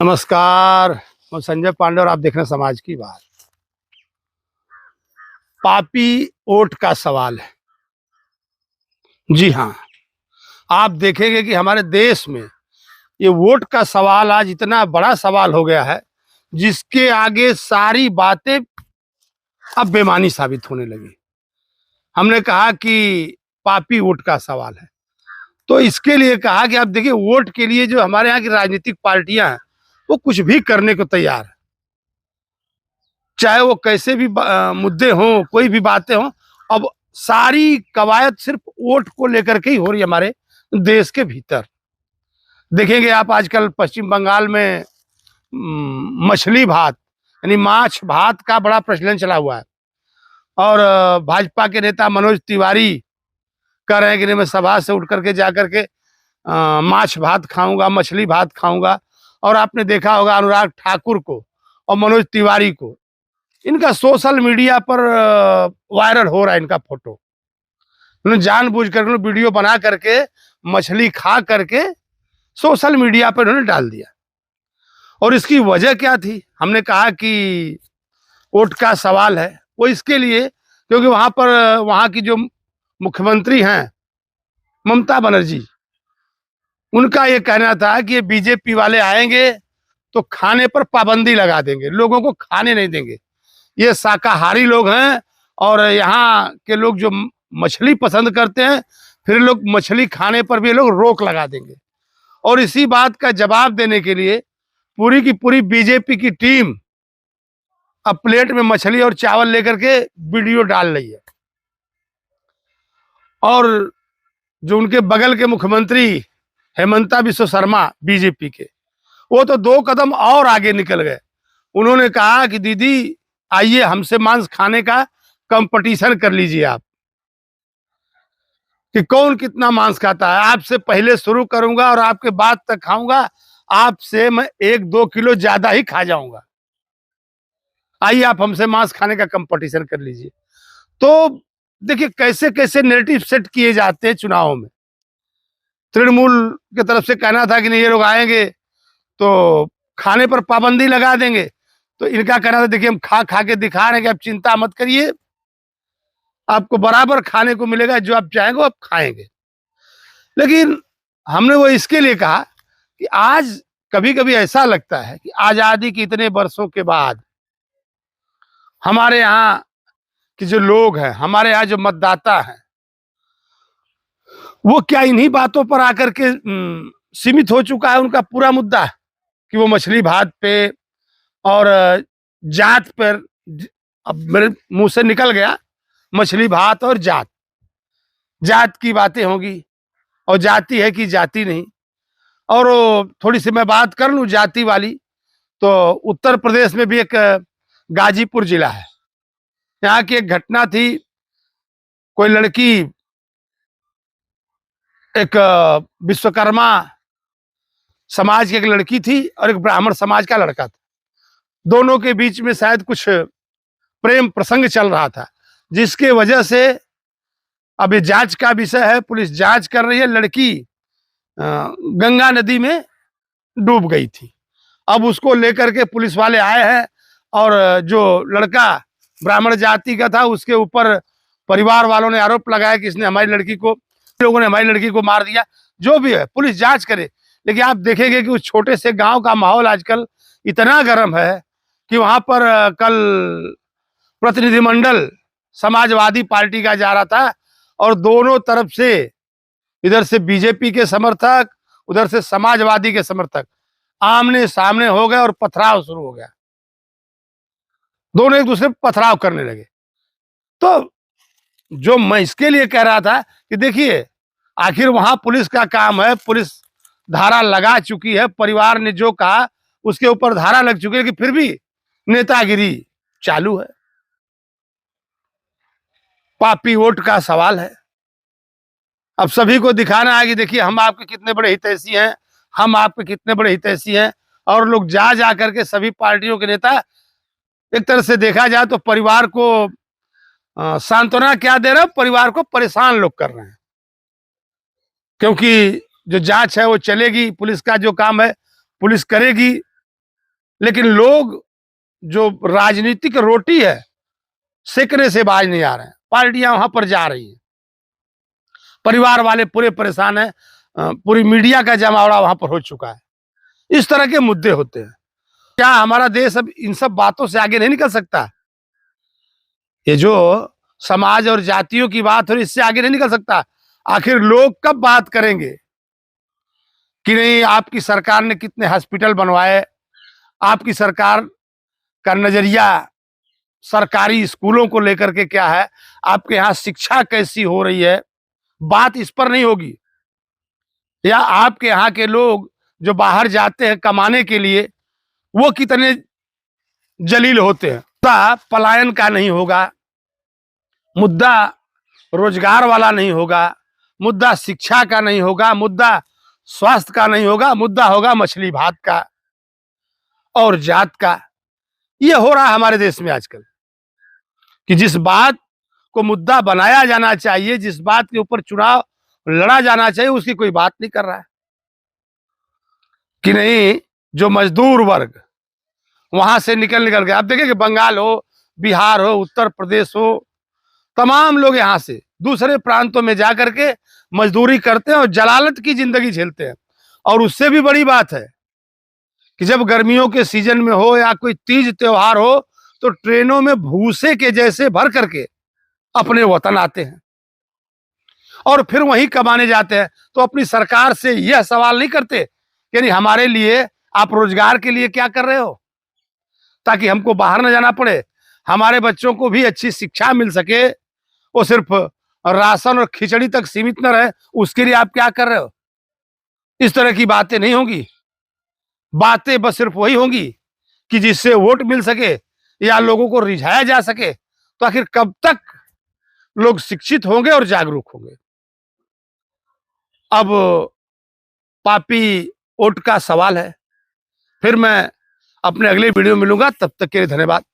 नमस्कार। मैं संजय पांडे और आप देख रहे हैं समाज की बात। पापी वोट का सवाल है। जी हाँ, आप देखेंगे कि हमारे देश में ये वोट का सवाल आज इतना बड़ा सवाल हो गया है, जिसके आगे सारी बातें अब बेमानी साबित होने लगी। हमने कहा कि पापी वोट का सवाल है, तो इसके लिए कहा कि आप देखिए, वोट के लिए जो हमारे यहाँ की राजनीतिक पार्टियां हैं, वो कुछ भी करने को तैयार है। चाहे वो कैसे भी मुद्दे हों, कोई भी बातें हों, अब सारी कवायद सिर्फ वोट को लेकर के ही हो रही है हमारे देश के भीतर। देखेंगे आप आजकल पश्चिम बंगाल में मछली भात यानी माछ भात का बड़ा प्रचलन चला हुआ है। और भाजपा के नेता मनोज तिवारी कह रहे हैं कि नहीं, मैं सभा से उठ करके जा करके माछ भात खाऊंगा, मछली भात खाऊंगा। और आपने देखा होगा अनुराग ठाकुर को और मनोज तिवारी को, इनका सोशल मीडिया पर वायरल हो रहा है इनका फोटो। उन्होंने जानबूझ कर वीडियो बना करके मछली खा करके सोशल मीडिया पर उन्होंने डाल दिया। और इसकी वजह क्या थी? हमने कहा कि वोट का सवाल है। वो इसके लिए क्योंकि वहां की जो मुख्यमंत्री हैं ममता बनर्जी, उनका ये कहना था कि ये बीजेपी वाले आएंगे तो खाने पर पाबंदी लगा देंगे, लोगों को खाने नहीं देंगे। ये शाकाहारी लोग हैं और यहाँ के लोग जो मछली पसंद करते हैं, फिर लोग मछली खाने पर भी लोग रोक लगा देंगे। और इसी बात का जवाब देने के लिए पूरी की पूरी बीजेपी की टीम अब प्लेट में मछली और चावल लेकर के वीडियो डाल रही है। और जो उनके बगल के मुख्यमंत्री हेमंता बिस्वा शर्मा बीजेपी के, वो तो 2 कदम और आगे निकल गए। उन्होंने कहा कि दीदी आइए हमसे मांस खाने का कंपटीशन कर लीजिए आप, कि कौन कितना मांस खाता है। आपसे पहले शुरू करूंगा और आपके बाद तक खाऊंगा, आपसे मैं 1-2 किलो ज्यादा ही खा जाऊंगा। आइए आप हमसे मांस खाने का कंपटीशन कर लीजिए। तो देखिए कैसे कैसे नैरेटिव सेट किए जाते हैं चुनाव में। तृणमूल की तरफ से कहना था कि नहीं, ये लोग आएंगे तो खाने पर पाबंदी लगा देंगे। तो इनका कहना था देखिए हम खा खा के दिखा रहे हैं कि आप चिंता मत करिए, आपको बराबर खाने को मिलेगा, जो आप चाहेंगे आप खाएंगे। लेकिन हमने वो इसके लिए कहा कि आज कभी कभी ऐसा लगता है कि आजादी के इतने वर्षों के बाद हमारे यहाँ के जो लोग हैं, हमारे यहाँ जो मतदाता हैं, वो क्या इन्हीं बातों पर आकर के सीमित हो चुका है उनका पूरा मुद्दा, कि वो मछली भात पे और जात पर। अब मेरे मुंह से निकल गया मछली भात और जात, जात की बातें होंगी और जाति है कि जाति नहीं। और थोड़ी सी मैं बात कर लूं जाति वाली, तो उत्तर प्रदेश में भी एक गाजीपुर जिला है, यहाँ की एक घटना थी। कोई लड़की एक विश्वकर्मा समाज की एक लड़की थी और एक ब्राह्मण समाज का लड़का था। दोनों के बीच में शायद कुछ प्रेम प्रसंग चल रहा था, जिसके वजह से अब ये जांच का विषय है, पुलिस जांच कर रही है। लड़की गंगा नदी में डूब गई थी। अब उसको लेकर के पुलिस वाले आए हैं और जो लड़का ब्राह्मण जाति का था उसके ऊपर परिवार वालों ने आरोप लगाया कि इसने हमारी लड़की को, लोगों ने हमारी लड़की को मार दिया। जो भी है पुलिस जांच करे। लेकिन आप देखेंगे कि उस छोटे से गांव का माहौल आजकल इतना गर्म है कि वहां पर कल प्रतिनिधिमंडल समाजवादी पार्टी का जा रहा था और दोनों तरफ से, इधर से बीजेपी के समर्थक, उधर से समाजवादी के समर्थक आमने सामने हो गए और पथराव शुरू हो गया। दोनों एक दूसरे पर पथराव करने लगे। तो जो मैं इसके लिए कह रहा था कि देखिए, आखिर वहां पुलिस का काम है, पुलिस धारा लगा चुकी है, परिवार ने जो कहा उसके ऊपर धारा लग चुकी है, लेकिन फिर भी नेतागिरी चालू है। पापी वोट का सवाल है। अब सभी को दिखाना है कि देखिए हम आपके कितने बड़े हितैषी हैं, हम आपके कितने बड़े हितैषी हैं। और लोग जा जा करके सभी पार्टियों के नेता, एक तरह से देखा जाए तो परिवार को सांत्वना क्या दे रहे हैं, परिवार को परेशान लोग कर रहे हैं। क्योंकि जो जांच है वो चलेगी, पुलिस का जो काम है पुलिस करेगी। लेकिन लोग जो राजनीतिक रोटी है सेकने से बाज नहीं आ रहे हैं। पार्टियां वहां पर जा रही हैं, परिवार वाले पूरे परेशान हैं, पूरी मीडिया का जमावड़ा वहां पर हो चुका है। इस तरह के मुद्दे होते हैं। क्या हमारा देश अब इन सब बातों से आगे नहीं निकल सकता? ये जो समाज और जातियों की बात हो रही, इससे आगे नहीं निकल सकता। आखिर लोग कब बात करेंगे कि नहीं आपकी सरकार ने कितने हॉस्पिटल बनवाए, आपकी सरकार का नजरिया सरकारी स्कूलों को लेकर के क्या है, आपके यहाँ शिक्षा कैसी हो रही है, बात इस पर नहीं होगी। या आपके यहाँ के लोग जो बाहर जाते हैं कमाने के लिए, वो कितने जलील होते हैं। मुद्दा पलायन का नहीं होगा, मुद्दा रोजगार वाला नहीं होगा, मुद्दा शिक्षा का नहीं होगा, मुद्दा स्वास्थ्य का नहीं होगा, मुद्दा होगा मछली भात का और जात का। ये हो रहा है हमारे देश में आजकल कि जिस बात को मुद्दा बनाया जाना चाहिए, जिस बात के ऊपर चुनाव लड़ा जाना चाहिए, उसकी कोई बात नहीं कर रहा है। कि नहीं जो मजदूर वर्ग वहां से निकल के आप देखिए कि बंगाल हो, बिहार हो, उत्तर प्रदेश हो, तमाम लोग यहां से दूसरे प्रांतों में जाकर के मजदूरी करते हैं और जलालत की जिंदगी झेलते हैं। और उससे भी बड़ी बात है कि जब गर्मियों के सीजन में हो या कोई तीज त्योहार हो, तो ट्रेनों में भूसे के जैसे भर करके अपने वतन आते हैं और फिर वहीं कमाने जाते हैं। तो अपनी सरकार से यह सवाल नहीं करते कि नहीं हमारे लिए आप रोजगार के लिए क्या कर रहे हो, ताकि हमको बाहर न जाना पड़े, हमारे बच्चों को भी अच्छी शिक्षा मिल सके, वो सिर्फ राशन और खिचड़ी तक सीमित न रहे, उसके लिए आप क्या कर रहे हो? इस तरह की बातें नहीं होंगी। बातें बस सिर्फ वही होंगी कि जिससे वोट मिल सके या लोगों को रिझाया जा सके। तो आखिर कब तक लोग शिक्षित होंगे और जागरूक होंगे? अब पापी वोट का सवाल है। फिर मैं अपने अगले वीडियो में मिलूंगा, तब तक के लिए धन्यवाद।